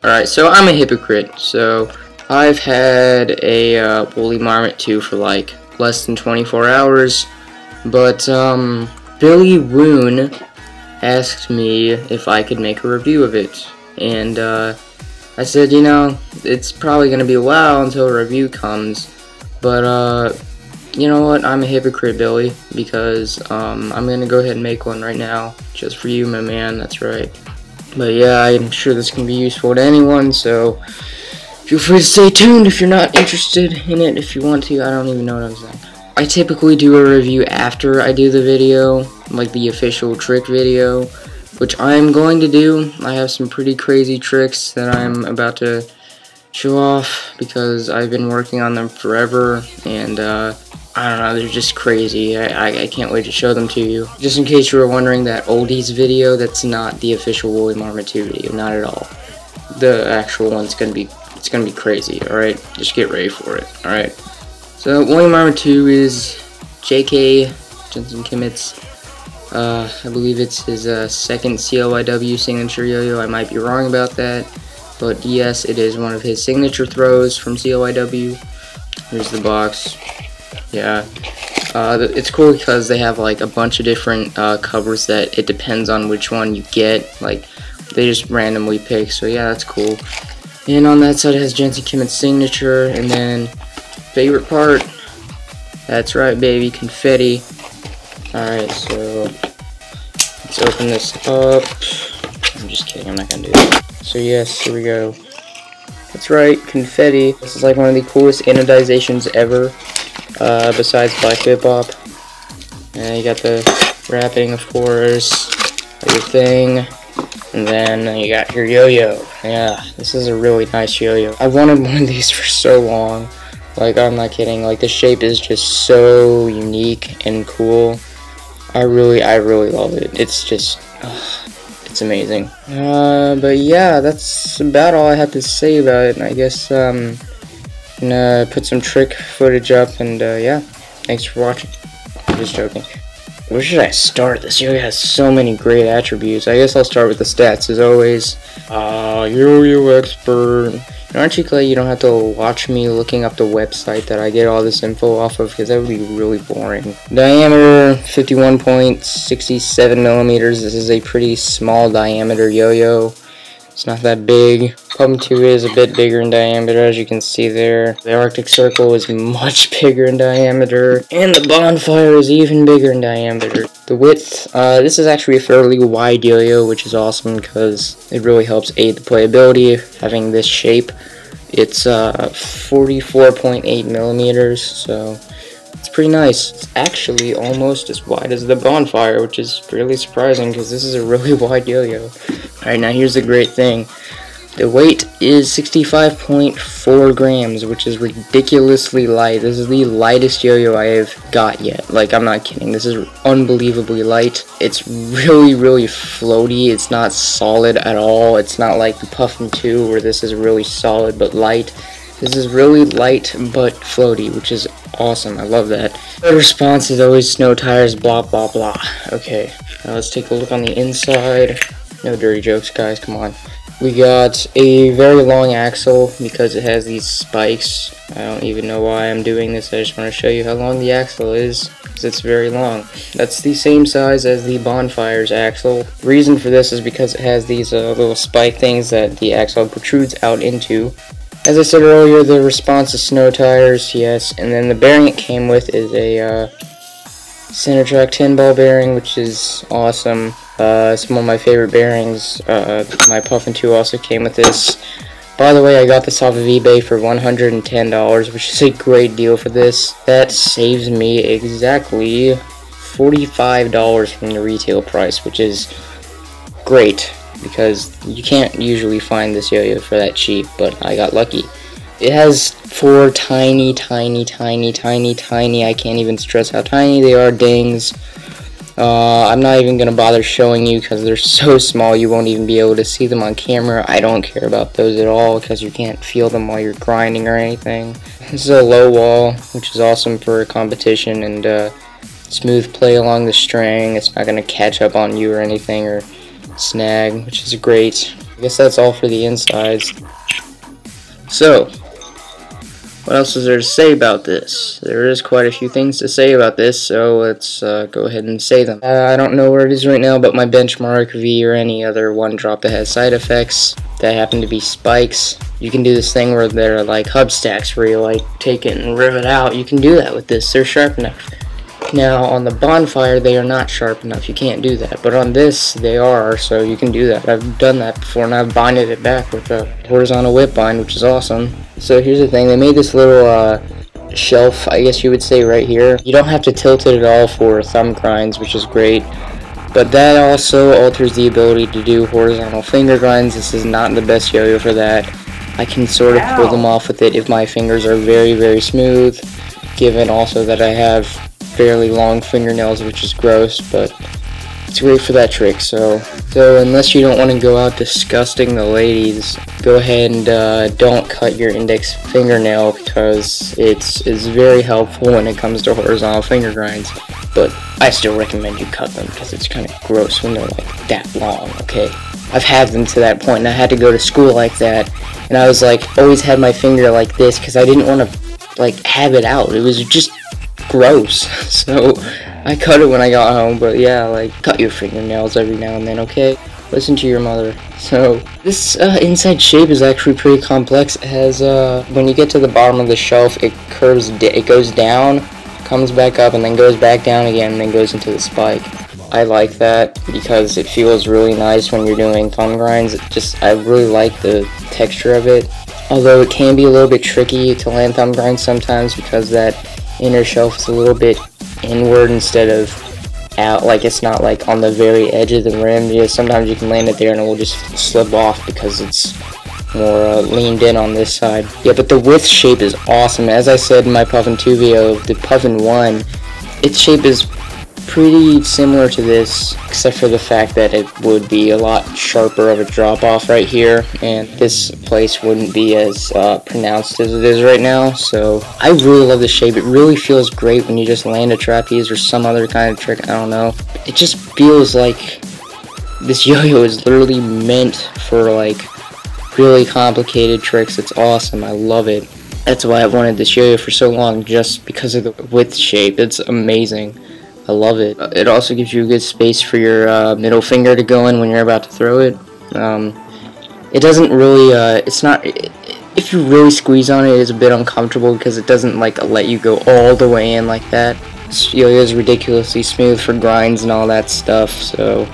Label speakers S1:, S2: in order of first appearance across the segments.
S1: Alright, so I'm a hypocrite. So I've had a woolly Marmot 2 for like less than 24 hours, but Billy Woon asked me if I could make a review of it, and I said, you know, it's probably gonna be a while until a review comes, but you know what, I'm a hypocrite, Billy, because I'm gonna go ahead and make one right now, just for you, my man. That's right. But yeah, I'm sure this can be useful to anyone, so feel free to stay tuned if you're not interested in it. If you want to, I don't even know what I'm saying. I typically do a review after I do the video, like the official trick video, which I'm going to do. I have some pretty crazy tricks that I'm about to show off because I've been working on them forever, and I don't know, they're just crazy. I can't wait to show them to you. Just in case you were wondering, that oldies video, that's not the official Woolly Marmot 2 video, not at all. The actual one's gonna be, it's gonna be crazy, alright? Just get ready for it, alright? So, Woolly Marmot 2 is JK, Jensen Kimmitt's, I believe it's his second CLYW signature yo-yo. I might be wrong about that, but yes, it is one of his signature throws from CLYW. Here's the box. Yeah, it's cool because they have like a bunch of different covers that it depends on which one you get. Like, they just randomly pick, so yeah, that's cool. And on that side it has Jensen Kimmitt's signature, and then favorite part, that's right, baby, confetti. Alright, so let's open this up. I'm just kidding, I'm not gonna do that. So yes, here we go. That's right, confetti. This is like one of the coolest anodizations ever. Besides Black Hip Hop. And you got the wrapping, of course, your thing, and then you got your yo-yo. Yeah, this is a really nice yo-yo. I wanted one of these for so long. Like, I'm not kidding. Like, the shape is just so unique and cool. I really love it. It's just, it's amazing. But yeah, that's about all I have to say about it. And I guess, and put some trick footage up, and yeah, thanks for watching. I'm just joking. Where should I start? This yo-yo has so many great attributes. I guess I'll start with the stats as always. Yo-yo expert. Aren't you glad you don't have to watch me looking up the website that I get all this info off of, because that would be really boring. Diameter 51.67 millimeters. This is a pretty small diameter yo-yo. It's not that big. Puffin 2 is a bit bigger in diameter, as you can see there. The Arctic Circle is much bigger in diameter, and the Bonfire is even bigger in diameter. The width, this is actually a fairly wide yo-yo, which is awesome because it really helps aid the playability, having this shape. It's 44.8 millimeters, so it's pretty nice. It's actually almost as wide as the Bonfire, which is really surprising because this is a really wide yo-yo. Alright, now here's the great thing. The weight is 65.4 grams, which is ridiculously light. This is the lightest yo-yo I have got yet. Like, I'm not kidding. This is unbelievably light. It's really floaty. It's not solid at all. It's not like the Puffin 2, where this is really solid but light. This is really light but floaty, which is awesome. I love that. The response is always snow tires, blah blah blah. Okay, now let's take a look on the inside. No dirty jokes, guys, come on. We got a very long axle because it has these spikes. I don't even know why I'm doing this. I just want to show you how long the axle is, because it's very long. That's the same size as the Bonfire's axle. The reason for this is because it has these little spike things that the axle protrudes out into. As I said earlier, the response is snow tires, yes, and then the bearing it came with is a center track 10 ball bearing, which is awesome. It's one of my favorite bearings. My Puffin 2 also came with this. By the way, I got this off of eBay for $110, which is a great deal for this. That saves me exactly $45 from the retail price, which is great, because you can't usually find this yo-yo for that cheap, but I got lucky. It has 4 tiny, I can't even stress how tiny they are, dings. I'm not even going to bother showing you because they're so small you won't even be able to see them on camera. I don't care about those at all because you can't feel them while you're grinding or anything. This is a low wall, which is awesome for competition and smooth play along the string. It's not going to catch up on you or anything or snag, which is great. I guess that's all for the insides. So, what else is there to say about this? There is quite a few things to say about this, so let's go ahead and say them. I don't know where it is right now, but my Benchmark V or any other one drop that has side effects that happen to be spikes. You can do this thing where they're like hub stacks where you like take it and rip it out. You can do that with this. They're sharp enough. Now on the Bonfire they are not sharp enough. You can't do that. But on this they are, so you can do that. I've done that before and I've binded it back with a horizontal whip bind, which is awesome. So here's the thing. They made this little shelf, I guess you would say, right here. You don't have to tilt it at all for thumb grinds, which is great. But that also alters the ability to do horizontal finger grinds. This is not the best yo-yo for that. I can sort of pull them off with it if my fingers are very, very smooth, given also that I have fairly long fingernails, which is gross, but it's great for that trick. So unless you don't want to go out disgusting the ladies, go ahead and don't cut your index fingernail, because it's very helpful when it comes to horizontal finger grinds. But I still recommend you cut them, because it's kind of gross when they're like that long, okay? I've had them to that point, and I had to go to school like that, and I was like, always had my finger like this, because I didn't want to like have it out. It was just gross. So I cut it when I got home. But yeah, like, cut your fingernails every now and then, okay? Listen to your mother. So this inside shape is actually pretty complex. It has when you get to the bottom of the shelf, it curves, it goes down, comes back up, and then goes back down again, and then goes into the spike. I like that because it feels really nice when you're doing thumb grinds. I really like the texture of it. Although it can be a little bit tricky to land thumb grinds sometimes, because that inner shelf is a little bit inward instead of out. Like, it's not like on the very edge of the rim. Yeah, sometimes you can land it there and it will just slip off because it's more leaned in on this side. Yeah, but the width shape is awesome. As I said in my Puffin 2 video, the Puffin 1, its shape is pretty similar to this, except for the fact that it would be a lot sharper of a drop off right here, and this place wouldn't be as pronounced as it is right now. So I really love the shape. It really feels great when you just land a trapeze or some other kind of trick. I don't know, it just feels like this yo-yo is literally meant for like really complicated tricks. It's awesome. I love it. That's why I've wanted this yo-yo for so long, just because of the width shape. It's amazing. I love it. It also gives you a good space for your middle finger to go in when you're about to throw it. It doesn't really, it's not, if you really squeeze on it, it's a bit uncomfortable because it doesn't like let you go all the way in like that. This yo-yo is ridiculously smooth for grinds and all that stuff, so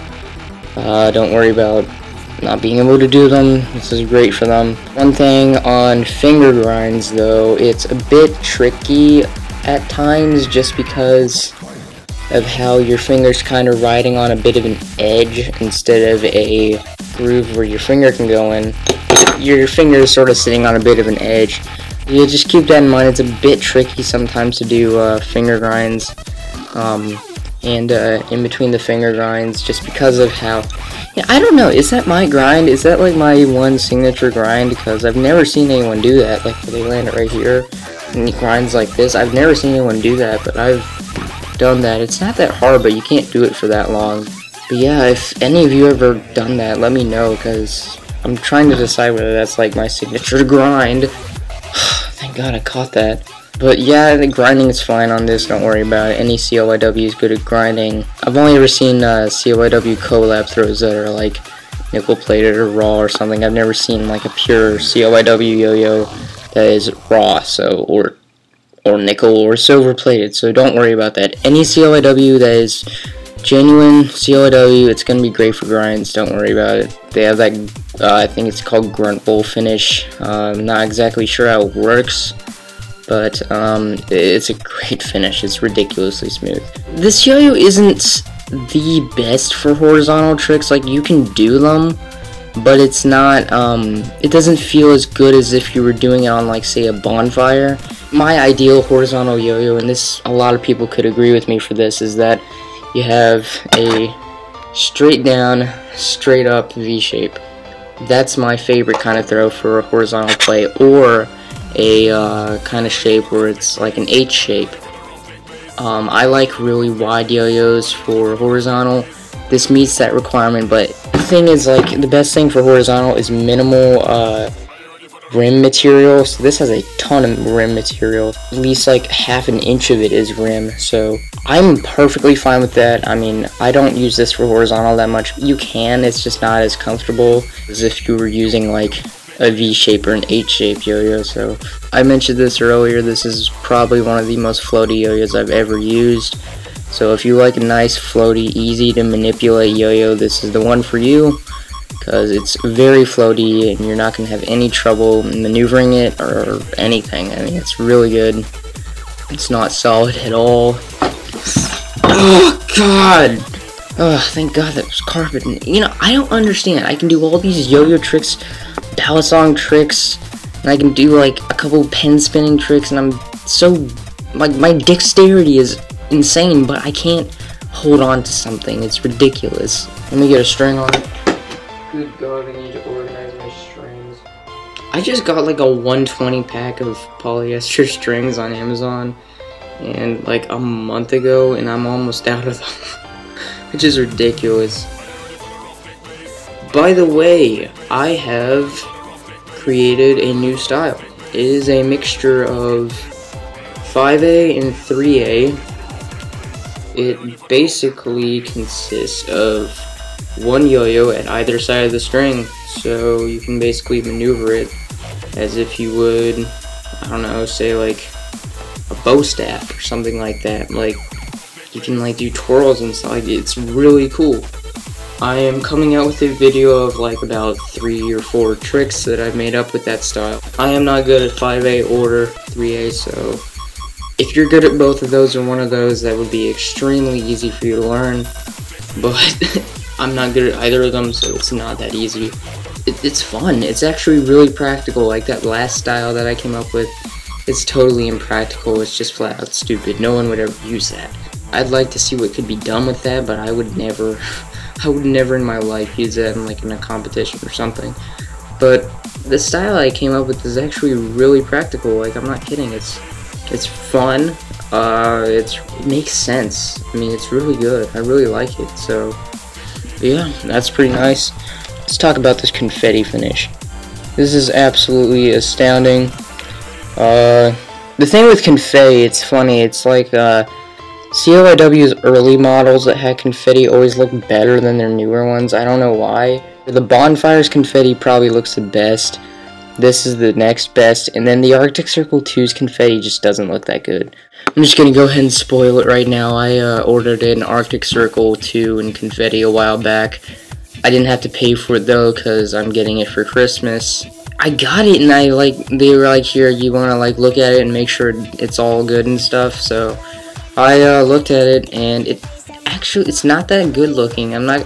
S1: don't worry about not being able to do them. This is great for them. One thing on finger grinds though, it's a bit tricky at times just because of how your finger's kind of riding on a bit of an edge instead of a groove where your finger can go in. Your finger is sort of sitting on a bit of an edge. You just keep that in mind. It's a bit tricky sometimes to do finger grinds and in between the finger grinds, just because of how, yeah, I don't know, is that my grind? Is that like my one signature grind? Because I've never seen anyone do that, like where they land it right here and it grinds like this. I've never seen anyone do that, but I've done that. It's not that hard, but you can't do it for that long. But yeah, if any of you ever done that, let me know, because I'm trying to decide whether that's like my signature grind. Thank God I caught that. But yeah, the grinding is fine on this, don't worry about it. Any CLYW is good at grinding. I've only ever seen CLYW collab throws that are like nickel plated or raw or something. I've never seen like a pure CLYW yo-yo that is raw, so or nickel or silver plated, so don't worry about that. Any CLYW that is genuine CLYW, it's going to be great for grinds, don't worry about it. They have that, I think it's called grunt bowl finish. I'm not exactly sure how it works, but it's a great finish. It's ridiculously smooth. This yo-yo isn't the best for horizontal tricks. Like, you can do them, but it's not, it doesn't feel as good as if you were doing it on, like, say, a Bonfire. My ideal horizontal yo-yo, and this, a lot of people could agree with me for this, is that you have a straight down, straight up V shape. That's my favorite kind of throw for a horizontal play, or a kind of shape where it's like an H shape. I like really wide yo-yos for horizontal, this meets that requirement. But the thing is, like, the best thing for horizontal is minimal rim material. So this has a ton of rim material. At least like half an inch of it is rim. So I'm perfectly fine with that. I mean, I don't use this for horizontal that much. You can, it's just not as comfortable as if you were using like a V shape or an H shape yo-yo. So I mentioned this earlier, this is probably one of the most floaty yo-yos I've ever used. So if you like a nice floaty, easy to manipulate yo-yo, this is the one for you, because it's very floaty and you're not going to have any trouble maneuvering it or anything. I mean, it's really good. It's not solid at all. Oh god! Oh, thank god that was carpet. You know, I don't understand. I can do all these yo-yo tricks, balisong tricks, and I can do like a couple pen spinning tricks, and I'm so, like, my dexterity is insane, but I can't hold on to something. It's ridiculous. Let me get a string on it. Good god, I need to organize my strings. I just got like a 120 pack of polyester strings on Amazon, and like a month ago, and I'm almost out of them, which is ridiculous. By the way, I have created a new style. It is a mixture of 5A and 3A. It basically consists of one yo-yo at either side of the string, so you can basically maneuver it as if you would, I don't know, say like a bow staff or something like that. Like, you can like do twirls and stuff. Like, it's really cool. I am coming out with a video of like about 3 or 4 tricks that I've made up with that style. I am not good at 5A or 3A, so if you're good at both of those or one of those, that would be extremely easy for you to learn, but I'm not good at either of them, so it's not that easy. It's fun. It's actually really practical. Like that last style that I came up with, it's totally impractical. It's just flat out stupid. No one would ever use that. I'd like to see what could be done with that, but I would never in my life use that in like in a competition or something. But the style I came up with is actually really practical. Like, I'm not kidding. It's fun. It makes sense. I mean, it's really good. I really like it. So yeah, that's pretty nice. Let's talk about this confetti finish. This is absolutely astounding. The thing with confetti, it's funny. It's like CLYW's early models that had confetti always look better than their newer ones. I don't know why. The Bonfire's confetti probably looks the best. This is the next best, and then the Arctic Circle 2's confetti just doesn't look that good. I'm just gonna go ahead and spoil it right now. I ordered an Arctic Circle 2 and confetti a while back. I didn't have to pay for it though, because I'm getting it for Christmas. I got it, and they were like, here, you wanna like look at it and make sure it's all good and stuff. So I looked at it, and it's not that good looking. I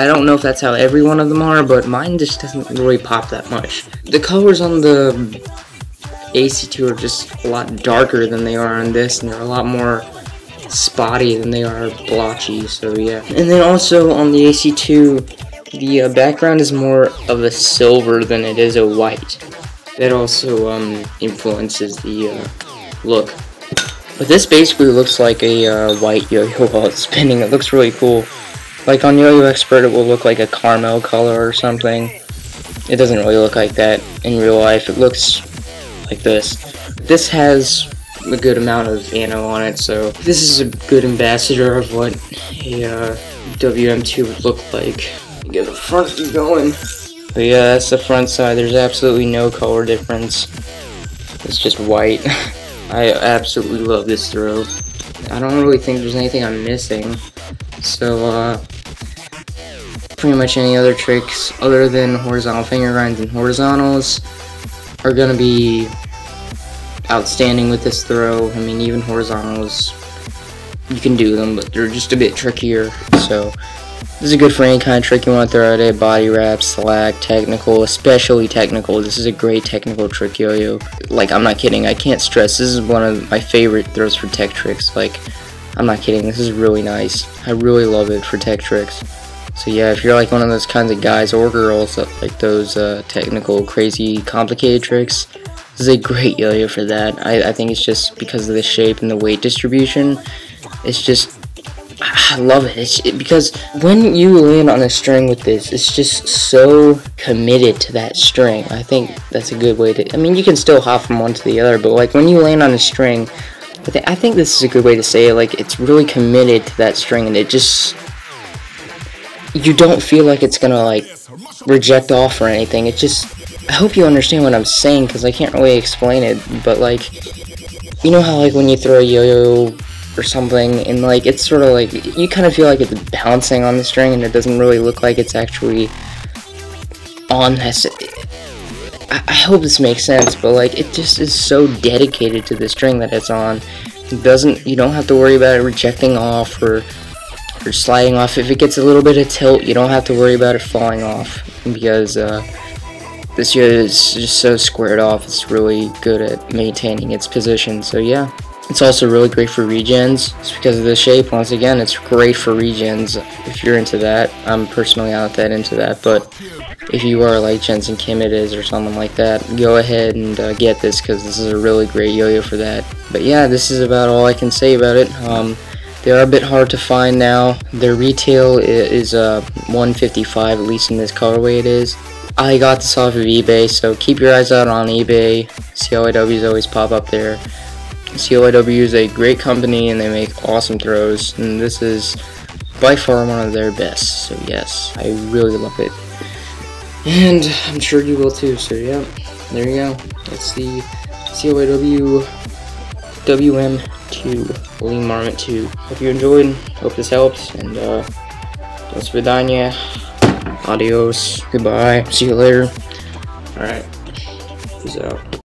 S1: don't know if that's how every one of them are, but mine just doesn't really pop that much. The colors on the AC2 are just a lot darker than they are on this, and they're a lot more spotty than they are blotchy, so yeah. And then also on the AC2, the background is more of a silver than it is a white. That also influences the look. But this basically looks like a white yo-yo while it's spinning. It looks really cool. Like on Yo-Yo Expert, it will look like a caramel color or something. It doesn't really look like that in real life. It looks like this. This has a good amount of anno on it, so this is a good ambassador of what a WM2 would look like. Get the front going. But yeah, that's the front side. There's absolutely no color difference. It's just white. I absolutely love this throw. I don't really think there's anything I'm missing. So, pretty much any other tricks other than horizontal finger grinds and horizontals are gonna be outstanding with this throw. I mean, even horizontals, you can do them, but they're just a bit trickier. So this is good for any kind of trick you want to throw at it. Body wrap, slack, technical, especially technical. This is a great technical trick yo-yo. Like, I'm not kidding, I can't stress, this is one of my favorite throws for tech tricks. Like, I'm not kidding, this is really nice. I really love it for tech tricks. So yeah, if you're like one of those kinds of guys or girls that like those technical, crazy, complicated tricks, this is a great yo-yo for that. I think it's just because of the shape and the weight distribution. It's just I love it. Because when you land on a string with this, it's just so committed to that string. I think that's a good way to, I mean, you can still hop from one to the other, but like when you land on a string, I think this is a good way to say it, like it's really committed to that string, and it just, you don't feel like it's gonna like reject off or anything. It just, I hope you understand what I'm saying, because I can't really explain it, but like, you know how like when you throw a yo-yo or something, and like it's sort of like, you kind of feel like it's bouncing on the string, and it doesn't really look like it's actually on this. I hope this makes sense, but like it just is so dedicated to the string that it's on. It doesn't, you don't have to worry about it rejecting off or sliding off. If it gets a little bit of tilt, you don't have to worry about it falling off, because this yo is just so squared off. It's really good at maintaining its position. So yeah, it's also really great for regens. It's because of the shape. Once again, it's great for regens if you're into that. I'm personally not that into that, but if you are, like Jensen Kimmett is or something like that, go ahead and get this, because this is a really great yo-yo for that. But yeah, this is about all I can say about it. They are a bit hard to find now. Their retail is $155, at least in this colorway it is. I got this off of eBay, so keep your eyes out on eBay. CLYWs always pop up there. CLYW is a great company, and they make awesome throws, and this is by far one of their best. So yes, I really love it. And I'm sure you will too, so yeah, there you go. That's the CLYW WM2, Woolly Marmot 2. Hope you enjoyed, hope this helps, and do svidanya, adios, goodbye, see you later. Alright, peace out.